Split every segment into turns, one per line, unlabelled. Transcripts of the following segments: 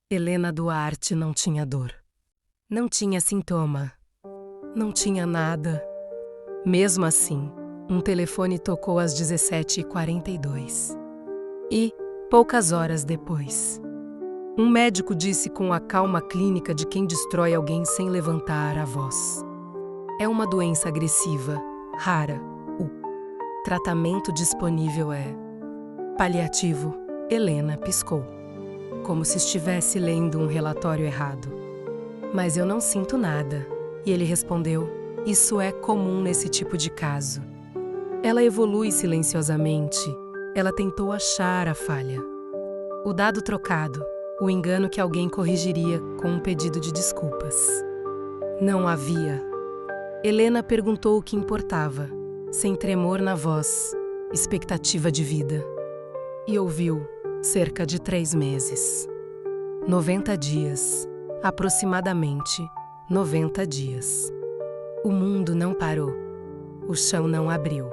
Helena Duarte não tinha dor. Não tinha sintoma. Não tinha nada. Mesmo assim, um telefone tocou às 17h42. E, poucas horas depois, um médico disse com a calma clínica de quem destrói alguém sem levantar a voz: é uma doença agressiva, rara. O tratamento disponível é paliativo. Helena piscou, como se estivesse lendo um relatório errado. Mas eu não sinto nada. E ele respondeu: isso é comum nesse tipo de caso. Ela evolui silenciosamente. Ela tentou achar a falha. O dado trocado, o engano que alguém corrigiria com um pedido de desculpas. Não havia. Helena perguntou o que importava, sem tremor na voz, expectativa de vida. E ouviu, cerca de 3 meses. 90 dias, aproximadamente 90 dias. O mundo não parou. O chão não abriu.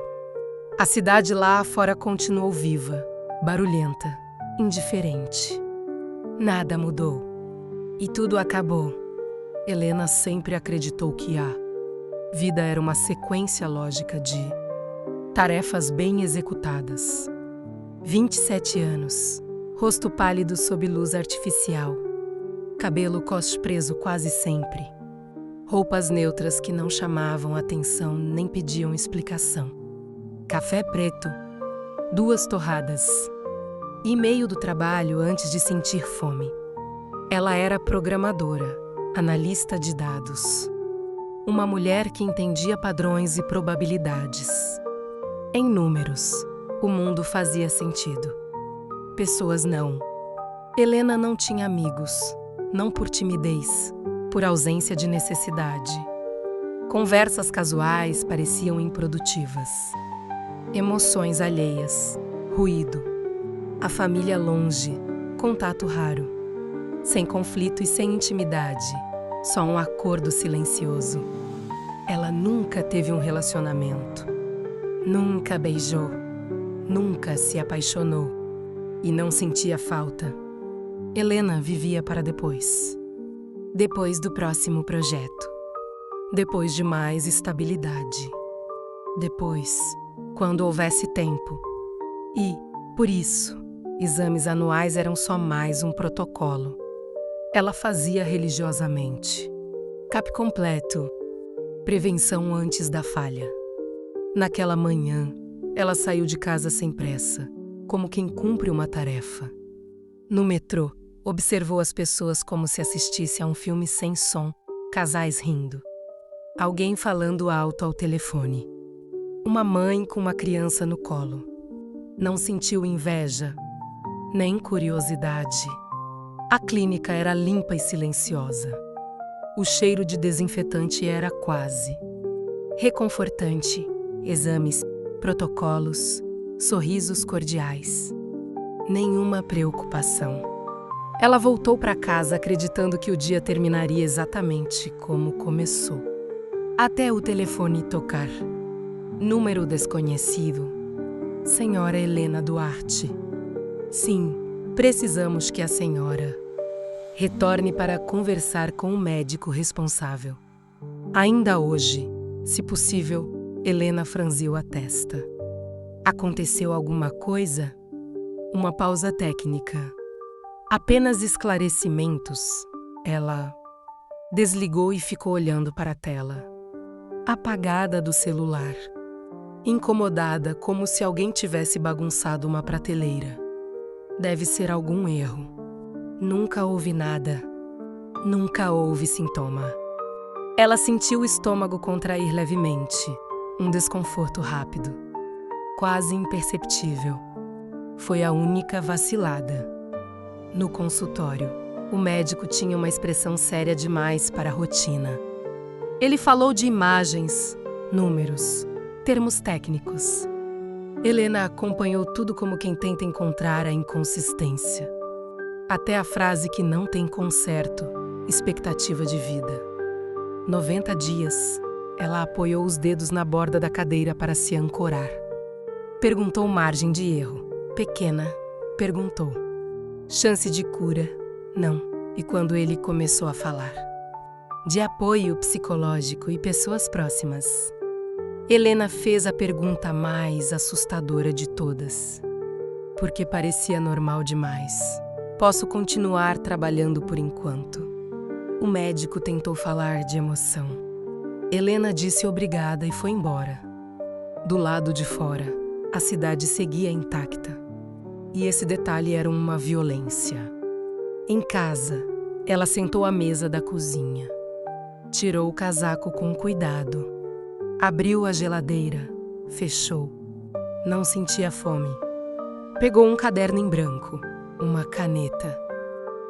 A cidade lá fora continuou viva, barulhenta, indiferente. Nada mudou. E tudo acabou. Helena sempre acreditou que a vida era uma sequência lógica de tarefas bem executadas. 27 anos, rosto pálido sob luz artificial, cabelo cospe-preso quase sempre, roupas neutras que não chamavam atenção nem pediam explicação. Café preto, 2 torradas, e-mail do trabalho antes de sentir fome. Ela era programadora, analista de dados. Uma mulher que entendia padrões e probabilidades. Em números, o mundo fazia sentido. Pessoas não. Helena não tinha amigos, não por timidez, por ausência de necessidade. Conversas casuais pareciam improdutivas. Emoções alheias, ruído. A família longe, contato raro. Sem conflito e sem intimidade, só um acordo silencioso. Ela nunca teve um relacionamento. Nunca beijou. Nunca se apaixonou. E não sentia falta. Helena vivia para depois. Depois do próximo projeto. Depois de mais estabilidade. Depois, quando houvesse tempo. E, por isso, exames anuais eram só mais um protocolo. Ela fazia religiosamente. CAP completo. Prevenção antes da falha. Naquela manhã, ela saiu de casa sem pressa, como quem cumpre uma tarefa. No metrô, observou as pessoas como se assistisse a um filme sem som, casais rindo. Alguém falando alto ao telefone. Uma mãe com uma criança no colo. Não sentiu inveja, nem curiosidade. A clínica era limpa e silenciosa. O cheiro de desinfetante era quase reconfortante. Exames, protocolos, sorrisos cordiais. Nenhuma preocupação. Ela voltou para casa acreditando que o dia terminaria exatamente como começou. Até o telefone tocar. Número desconhecido. Senhora Helena Duarte. Sim, precisamos que a senhora retorne para conversar com o médico responsável. Ainda hoje, se possível, Helena franziu a testa. Aconteceu alguma coisa? Uma pausa técnica. Apenas esclarecimentos. Ela desligou e ficou olhando para a tela. Apagada do celular. Incomodada, como se alguém tivesse bagunçado uma prateleira. Deve ser algum erro. Nunca houve nada. Nunca houve sintoma. Ela sentiu o estômago contrair levemente. Um desconforto rápido. Quase imperceptível. Foi a única vacilada. No consultório, o médico tinha uma expressão séria demais para a rotina. Ele falou de imagens, números, termos técnicos. Helena acompanhou tudo como quem tenta encontrar a inconsistência. Até a frase que não tem conserto, expectativa de vida. 90 dias. Ela apoiou os dedos na borda da cadeira para se ancorar. Perguntou margem de erro. Pequena. Perguntou. Chance de cura. Não. e quando ele começou a falar de apoio psicológico e pessoas próximas, Helena fez a pergunta mais assustadora de todas, porque parecia normal demais. Posso continuar trabalhando por enquanto? O médico tentou falar de emoção. Helena disse obrigada e foi embora. Do lado de fora, a cidade seguia intacta. E esse detalhe era uma violência. Em casa, ela sentou à mesa da cozinha. Tirou o casaco com cuidado. Abriu a geladeira. Fechou. Não sentia fome. Pegou um caderno em branco, uma caneta.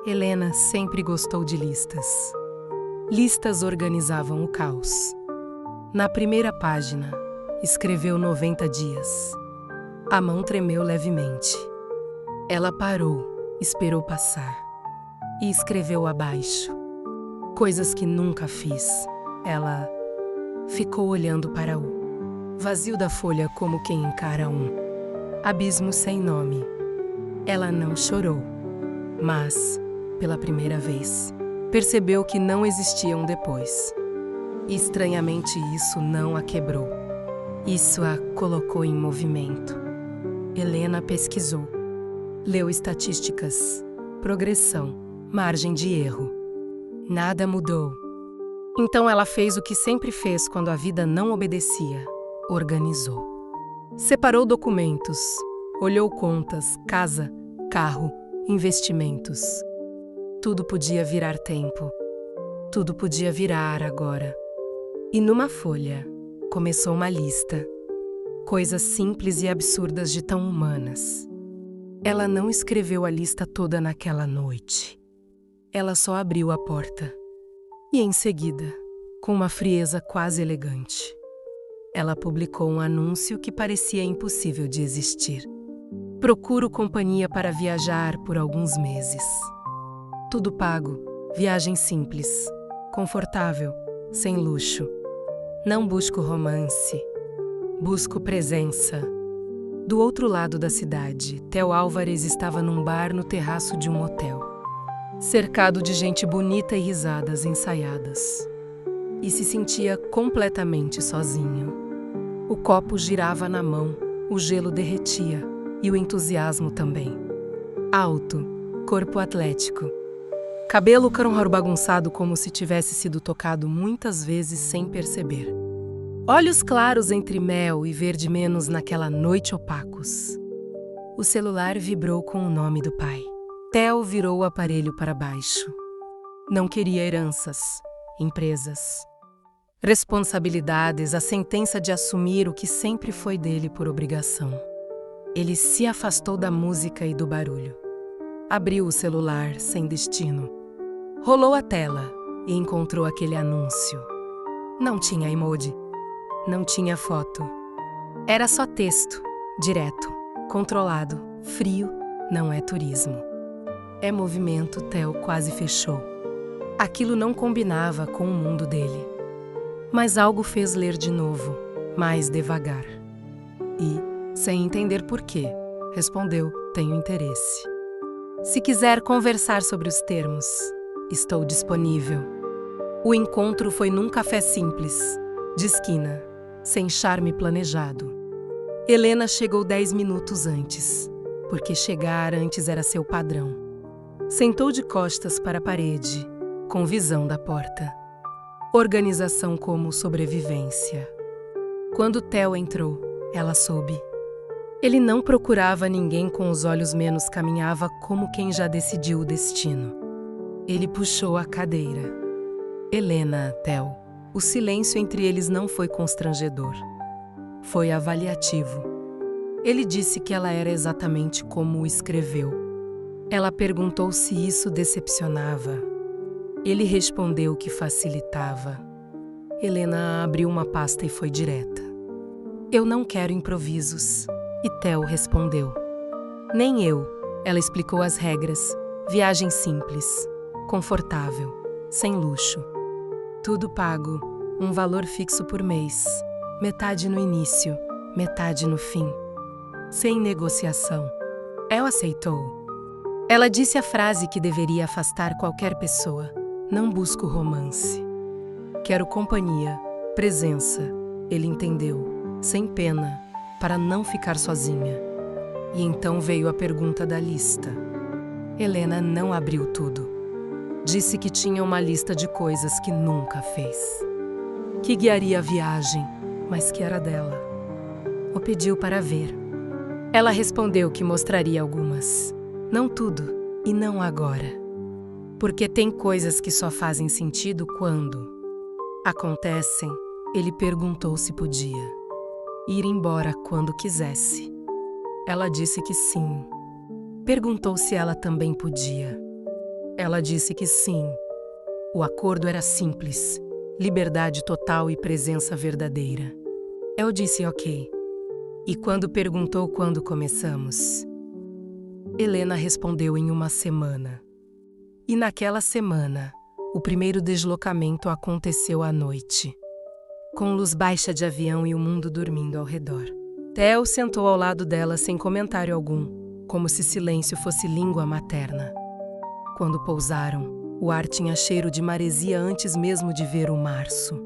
Helena sempre gostou de listas. Listas organizavam o caos. Na primeira página, escreveu 90 dias. A mão tremeu levemente. Ela parou, esperou passar e escreveu abaixo. Coisas que nunca fiz. Ela ficou olhando para o vazio da folha como quem encara um abismo sem nome. Ela não chorou, mas, pela primeira vez, percebeu que não existia um depois. E, estranhamente, isso não a quebrou. Isso a colocou em movimento. Helena pesquisou. Leu estatísticas, progressão, margem de erro. Nada mudou. Então ela fez o que sempre fez quando a vida não obedecia. Organizou. Separou documentos, olhou contas, casa, carro, investimentos. Tudo podia virar tempo. Tudo podia virar agora. E numa folha, começou uma lista. Coisas simples e absurdas de tão humanas. Ela não escreveu a lista toda naquela noite. Ela só abriu a porta. E em seguida, com uma frieza quase elegante, ela publicou um anúncio que parecia impossível de existir. Procuro companhia para viajar por alguns meses. Tudo pago, viagem simples, confortável, sem luxo. Não busco romance, busco presença. Do outro lado da cidade, Theo Álvares estava num bar no terraço de um hotel, cercado de gente bonita e risadas ensaiadas. E se sentia completamente sozinho. O copo girava na mão, o gelo derretia e o entusiasmo também. Alto, corpo atlético. Cabelo carro bagunçado como se tivesse sido tocado muitas vezes sem perceber. Olhos claros entre mel e verde menos naquela noite opacos. O celular vibrou com o nome do pai. Theo virou o aparelho para baixo. Não queria heranças, empresas, responsabilidades, a sentença de assumir o que sempre foi dele por obrigação. Ele se afastou da música e do barulho. Abriu o celular sem destino. Rolou a tela e encontrou aquele anúncio. Não tinha emoji. Não tinha foto. Era só texto, direto, controlado, frio, não é turismo. É movimento, Theo quase fechou. Aquilo não combinava com o mundo dele. Mas algo fez ler de novo, mais devagar. E, sem entender por quê, respondeu, tenho interesse. Se quiser conversar sobre os termos, estou disponível. O encontro foi num café simples, de esquina, sem charme planejado. Helena chegou 10 minutos antes, porque chegar antes era seu padrão. Sentou de costas para a parede, com visão da porta. Organização como sobrevivência. Quando Theo entrou, ela soube. Ele não procurava ninguém com os olhos menos, caminhava como quem já decidiu o destino. Ele puxou a cadeira. Helena, Theo. O silêncio entre eles não foi constrangedor. Foi avaliativo. Ele disse que ela era exatamente como o escreveu. Ela perguntou se isso decepcionava. Ele respondeu que facilitava. Helena abriu uma pasta e foi direta. Eu não quero improvisos. E Theo respondeu. Nem eu. Ela explicou as regras. Viagem simples, confortável, sem luxo. Tudo pago, um valor fixo por mês, metade no início, metade no fim. Sem negociação. El aceitou. Ela disse a frase que deveria afastar qualquer pessoa. Não busco romance. Quero companhia, presença. Ele entendeu, sem pena, para não ficar sozinha. E então veio a pergunta da lista. Helena não abriu tudo. Disse que tinha uma lista de coisas que nunca fez. Que guiaria a viagem, mas que era dela. O pediu para ver. Ela respondeu que mostraria algumas. Não tudo, e não agora. Porque tem coisas que só fazem sentido quando acontecem. Ele perguntou se podia ir embora quando quisesse. Ela disse que sim. Perguntou se ela também podia. Ela disse que sim. O acordo era simples: liberdade total e presença verdadeira. Eu disse ok. E quando perguntou quando começamos, Helena respondeu em uma semana. E naquela semana, o primeiro deslocamento aconteceu à noite, com luz baixa de avião e o mundo dormindo ao redor. Theo sentou ao lado dela sem comentário algum, como se silêncio fosse língua materna. Quando pousaram, o ar tinha cheiro de maresia antes mesmo de ver o março.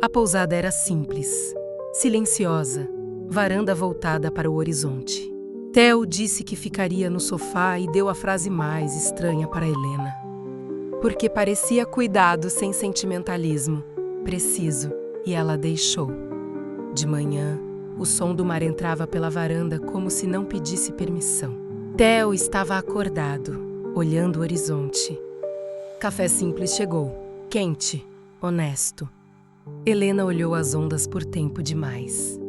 A pousada era simples, silenciosa, varanda voltada para o horizonte. Theo disse que ficaria no sofá e deu a frase mais estranha para Helena. Porque parecia cuidado sem sentimentalismo, preciso, e ela deixou. De manhã, o som do mar entrava pela varanda como se não pedisse permissão. Theo estava acordado, olhando o horizonte. Café simples chegou, quente, honesto. Helena olhou as ondas por tempo demais.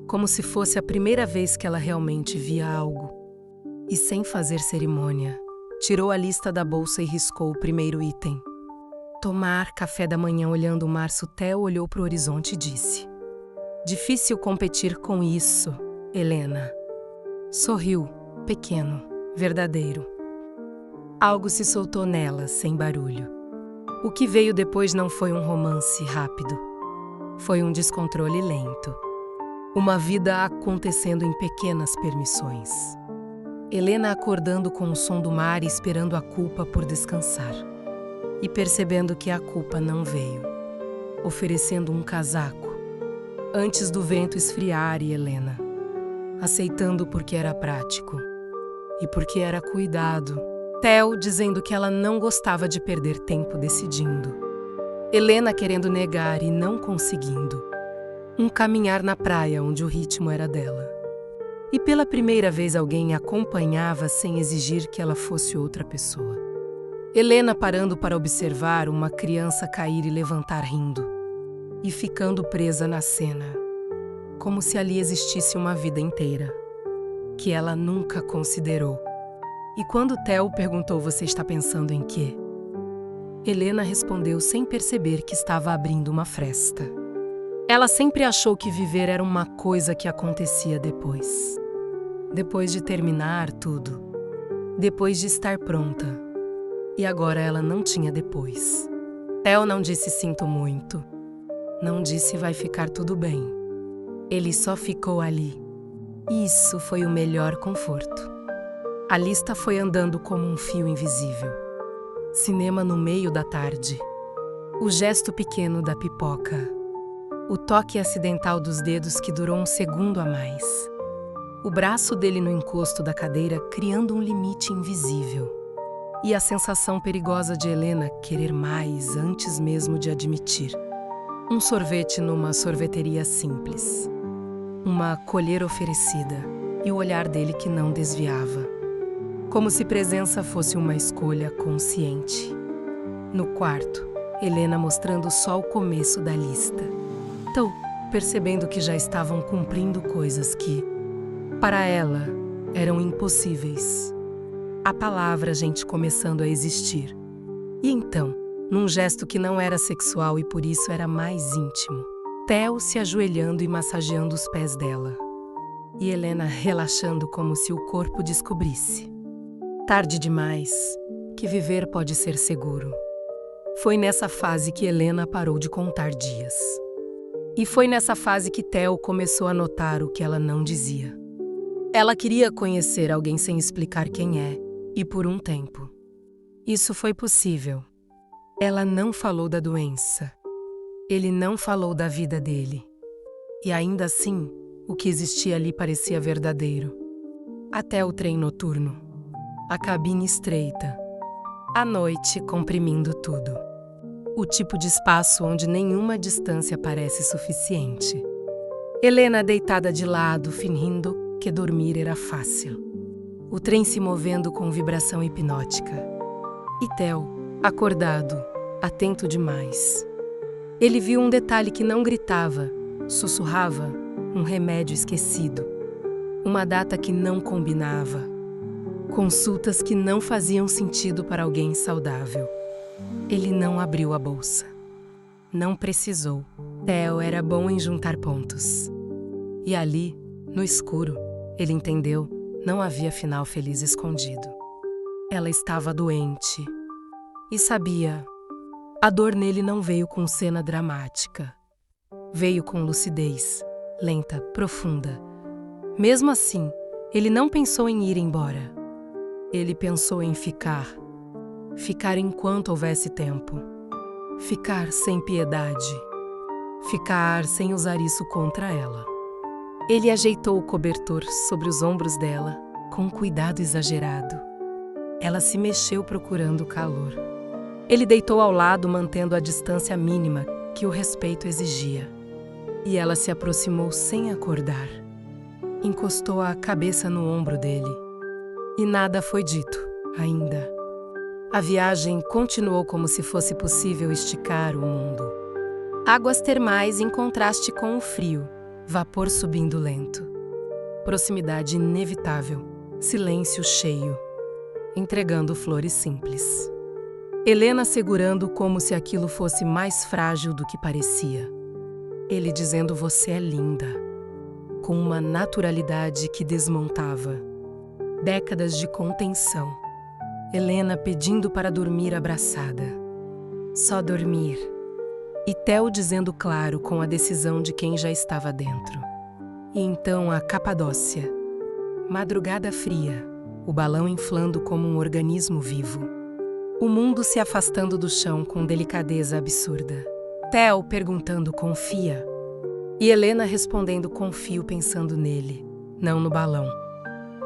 Como se fosse a primeira vez que ela realmente via algo. E sem fazer cerimônia, tirou a lista da bolsa e riscou o primeiro item. Tomar café da manhã olhando o mar. Theo olhou para o horizonte e disse: difícil competir com isso, Helena. Sorriu, pequeno, verdadeiro. Algo se soltou nela, sem barulho. O que veio depois não foi um romance rápido. Foi um descontrole lento. Uma vida acontecendo em pequenas permissões. Helena acordando com o som do mar e esperando a culpa por descansar. E percebendo que a culpa não veio. Oferecendo um casaco. Antes do vento esfriar, e Helena aceitando porque era prático. E porque era cuidado. Theo dizendo que ela não gostava de perder tempo decidindo. Helena querendo negar e não conseguindo. Um caminhar na praia onde o ritmo era dela. E pela primeira vez alguém a acompanhava sem exigir que ela fosse outra pessoa. Helena parando para observar uma criança cair e levantar rindo. E ficando presa na cena. Como se ali existisse uma vida inteira. Que ela nunca considerou. E quando Theo perguntou: você está pensando em quê? Helena respondeu sem perceber que estava abrindo uma fresta. Ela sempre achou que viver era uma coisa que acontecia depois. Depois de terminar tudo. Depois de estar pronta. E agora ela não tinha depois. Theo não disse sinto muito. Não disse vai ficar tudo bem. Ele só ficou ali. Isso foi o melhor conforto. A lista foi andando como um fio invisível. Cinema no meio da tarde. O gesto pequeno da pipoca. O toque acidental dos dedos que durou um segundo a mais. O braço dele no encosto da cadeira criando um limite invisível. E a sensação perigosa de Helena querer mais antes mesmo de admitir. Um sorvete numa sorveteria simples. Uma colher oferecida e o olhar dele que não desviava. Como se presença fosse uma escolha consciente. No quarto, Helena mostrando só o começo da lista. Então, percebendo que já estavam cumprindo coisas que, para ela, eram impossíveis. A palavra gente começando a existir. E então, num gesto que não era sexual e por isso era mais íntimo, Theo se ajoelhando e massageando os pés dela. E Helena relaxando como se o corpo descobrisse. Tarde demais, que viver pode ser seguro. Foi nessa fase que Helena parou de contar dias. E foi nessa fase que Theo começou a notar o que ela não dizia. Ela queria conhecer alguém sem explicar quem é E por um tempo, isso foi possível. Ela não falou da doença. Ele não falou da vida dele. E ainda assim, o que existia ali parecia verdadeiro. Até o trem noturno. A cabine estreita. A noite comprimindo tudo. O tipo de espaço onde nenhuma distância parece suficiente. Helena deitada de lado, fingindo que dormir era fácil. O trem se movendo com vibração hipnótica. E Theo, acordado, atento demais. Ele viu um detalhe que não gritava, sussurrava, um remédio esquecido. Uma data que não combinava. Consultas que não faziam sentido para alguém saudável. Ele não abriu a bolsa. Não precisou. Theo era bom em juntar pontos. E ali, no escuro, ele entendeu, não havia final feliz escondido. Ela estava doente. E sabia, a dor nele não veio com cena dramática. Veio com lucidez, lenta, profunda. Mesmo assim, ele não pensou em ir embora. Ele pensou em ficar. Ficar enquanto houvesse tempo. Ficar sem piedade. Ficar sem usar isso contra ela. Ele ajeitou o cobertor sobre os ombros dela, com um cuidado exagerado. Ela se mexeu procurando calor. Ele deitou ao lado, mantendo a distância mínima que o respeito exigia. E ela se aproximou sem acordar. Encostou a cabeça no ombro dele. E nada foi dito, ainda. A viagem continuou como se fosse possível esticar o mundo. Águas termais em contraste com o frio, vapor subindo lento. Proximidade inevitável, silêncio cheio, entregando flores simples. Helena segurando como se aquilo fosse mais frágil do que parecia. Ele dizendo você é linda, com uma naturalidade que desmontava. Décadas de contenção. Helena pedindo para dormir abraçada. Só dormir. E Theo dizendo claro com a decisão de quem já estava dentro. E então a Capadócia. Madrugada fria, o balão inflando como um organismo vivo. O mundo se afastando do chão com delicadeza absurda. Theo perguntando confia. E Helena respondendo confio pensando nele, não no balão.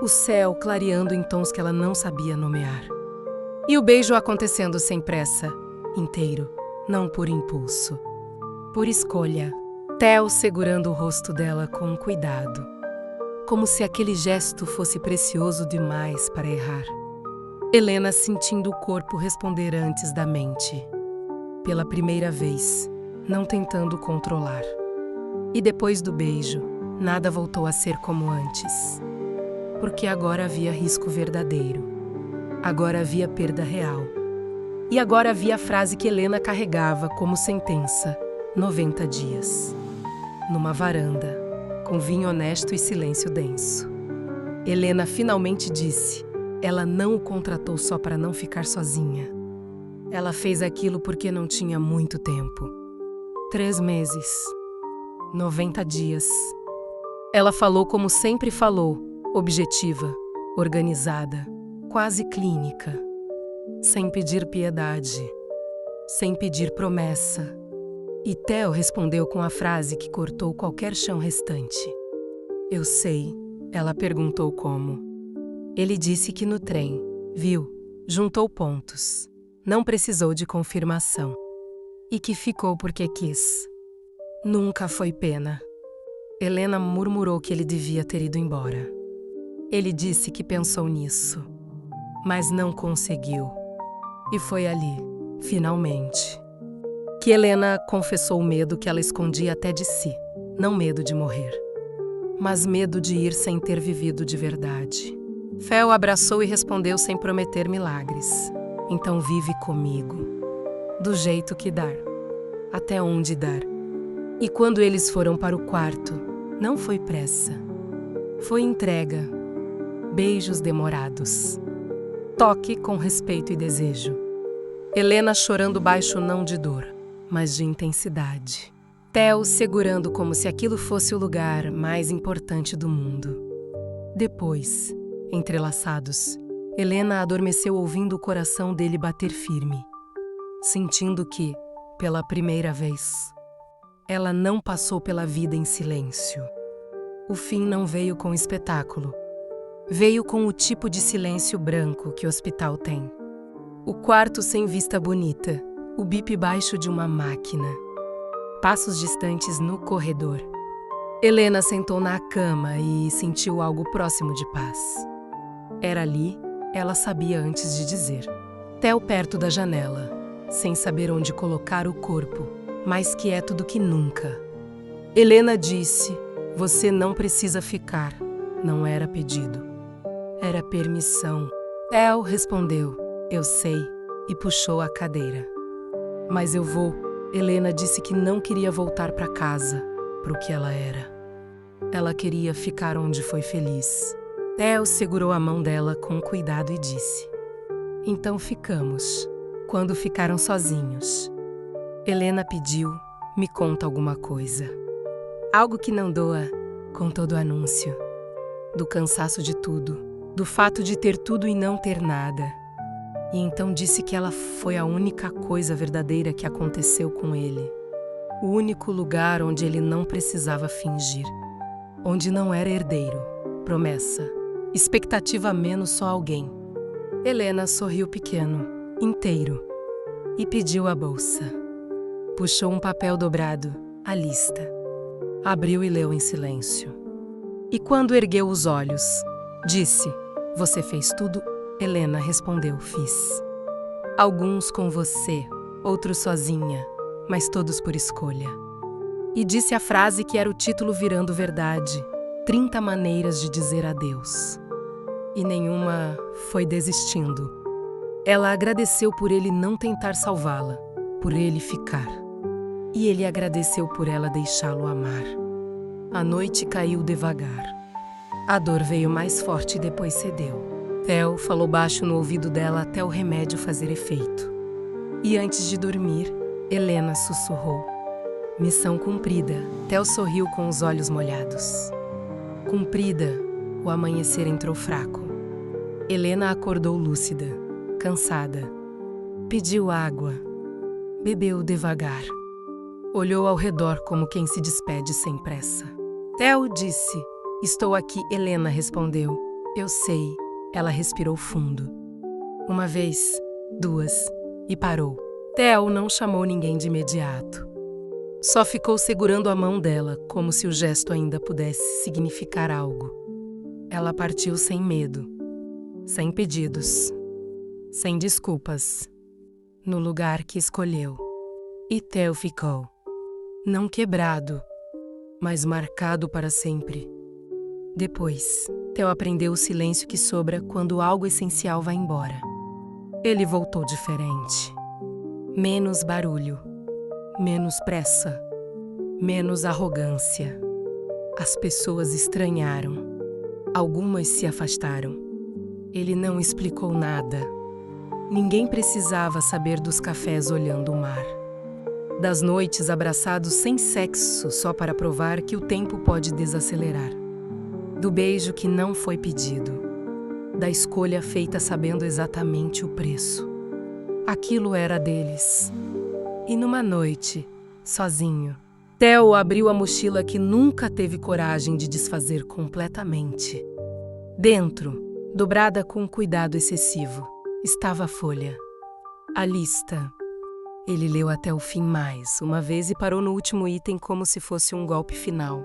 O céu clareando em tons que ela não sabia nomear. E o beijo acontecendo sem pressa, inteiro, não por impulso. Por escolha. Theo segurando o rosto dela com cuidado. Como se aquele gesto fosse precioso demais para errar. Helena sentindo o corpo responder antes da mente. Pela primeira vez, não tentando controlar. E depois do beijo, nada voltou a ser como antes. Porque agora havia risco verdadeiro. Agora havia perda real. E agora havia a frase que Helena carregava como sentença: 90 dias. Numa varanda, com vinho honesto e silêncio denso. Helena finalmente disse: ela não o contratou só para não ficar sozinha. Ela fez aquilo porque não tinha muito tempo. 3 meses. 90 dias. Ela falou como sempre falou, objetiva, organizada, quase clínica. Sem pedir piedade. Sem pedir promessa. E Theo respondeu com a frase que cortou qualquer chão restante. Eu sei, ela perguntou como. Ele disse que no trem, viu, juntou pontos. Não precisou de confirmação. E que ficou porque quis. Nunca foi pena. Helena murmurou que ele devia ter ido embora. Ele disse que pensou nisso, mas não conseguiu. E foi ali, finalmente, que Helena confessou o medo que ela escondia até de si. Não medo de morrer, mas medo de ir sem ter vivido de verdade. Theo abraçou e respondeu sem prometer milagres. Então vive comigo, do jeito que dar, até onde dar. E quando eles foram para o quarto, não foi pressa. Foi entrega, beijos demorados, toque com respeito e desejo. Helena chorando baixo não de dor, mas de intensidade. Theo segurando como se aquilo fosse o lugar mais importante do mundo. Depois, entrelaçados, Helena adormeceu ouvindo o coração dele bater firme, sentindo que, pela primeira vez, ela não passou pela vida em silêncio. O fim não veio com espetáculo. Veio com o tipo de silêncio branco que o hospital tem. O quarto sem vista bonita, o bip baixo de uma máquina. Passos distantes no corredor. Helena sentou na cama e sentiu algo próximo de paz. Era ali, ela sabia antes de dizer. Theo perto da janela, sem saber onde colocar o corpo, mais quieto do que nunca. Helena disse: "Você não precisa ficar." Não era pedido. Era permissão. Theo respondeu: "Eu sei", e puxou a cadeira. "Mas eu vou." Helena disse que não queria voltar para casa, para o que ela era. Ela queria ficar onde foi feliz. Theo segurou a mão dela com cuidado e disse: "Então ficamos." Quando ficaram sozinhos, Helena pediu: "Me conta alguma coisa." Algo que não doa, contou do anúncio, do cansaço de tudo, do fato de ter tudo e não ter nada. E então disse que ela foi a única coisa verdadeira que aconteceu com ele. O único lugar onde ele não precisava fingir. Onde não era herdeiro, promessa, expectativa menos só alguém. Helena sorriu pequeno, inteiro, e pediu a bolsa. Puxou um papel dobrado, a lista. Abriu e leu em silêncio. E quando ergueu os olhos, disse: "Você fez tudo?" Helena respondeu: "Fiz. Alguns com você, outros sozinha, mas todos por escolha." E disse a frase que era o título virando verdade: 30 maneiras de dizer adeus. E nenhuma foi desistindo. Ela agradeceu por ele não tentar salvá-la, por ele ficar. E ele agradeceu por ela deixá-lo amar. A noite caiu devagar. A dor veio mais forte e depois cedeu. Theo falou baixo no ouvido dela até o remédio fazer efeito. E antes de dormir, Helena sussurrou: "Missão cumprida." Theo sorriu com os olhos molhados. Cumprida, o amanhecer entrou fraco. Helena acordou lúcida, cansada. Pediu água. Bebeu devagar. Olhou ao redor como quem se despede sem pressa. Theo disse: "Estou aqui." Helena respondeu: "Eu sei." Ela respirou fundo. Uma vez, duas, e parou. Theo não chamou ninguém de imediato. Só ficou segurando a mão dela, como se o gesto ainda pudesse significar algo. Ela partiu sem medo, sem pedidos, sem desculpas, no lugar que escolheu. E Theo ficou, não quebrado, mas marcado para sempre. Depois, Theo aprendeu o silêncio que sobra quando algo essencial vai embora. Ele voltou diferente. Menos barulho, menos pressa, menos arrogância. As pessoas estranharam. Algumas se afastaram. Ele não explicou nada. Ninguém precisava saber dos cafés olhando o mar. Das noites abraçados sem sexo só para provar que o tempo pode desacelerar. Do beijo que não foi pedido. Da escolha feita sabendo exatamente o preço. Aquilo era deles. E numa noite, sozinho, Theo abriu a mochila que nunca teve coragem de desfazer completamente. Dentro, dobrada com cuidado excessivo, estava a folha. A lista. Ele leu até o fim mais uma vez e parou no último item como se fosse um golpe final.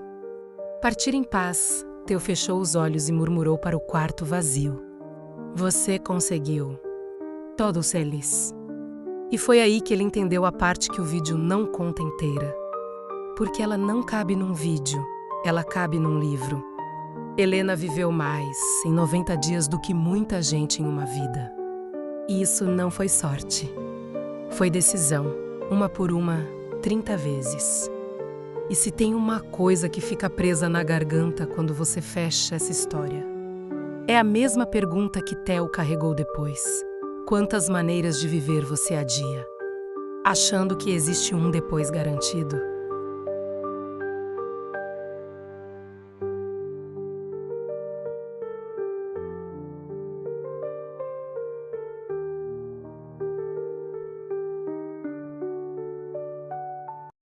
Partir em paz. Theo fechou os olhos e murmurou para o quarto vazio: "Você conseguiu. Todos eles." E foi aí que ele entendeu a parte que o vídeo não conta inteira. Porque ela não cabe num vídeo, ela cabe num livro. Helena viveu mais em 90 dias do que muita gente em uma vida. E isso não foi sorte. Foi decisão, uma por uma, 30 vezes. E se tem uma coisa que fica presa na garganta quando você fecha essa história, é a mesma pergunta que Theo carregou depois. Quantas maneiras de viver você adia? Achando que existe um depois garantido?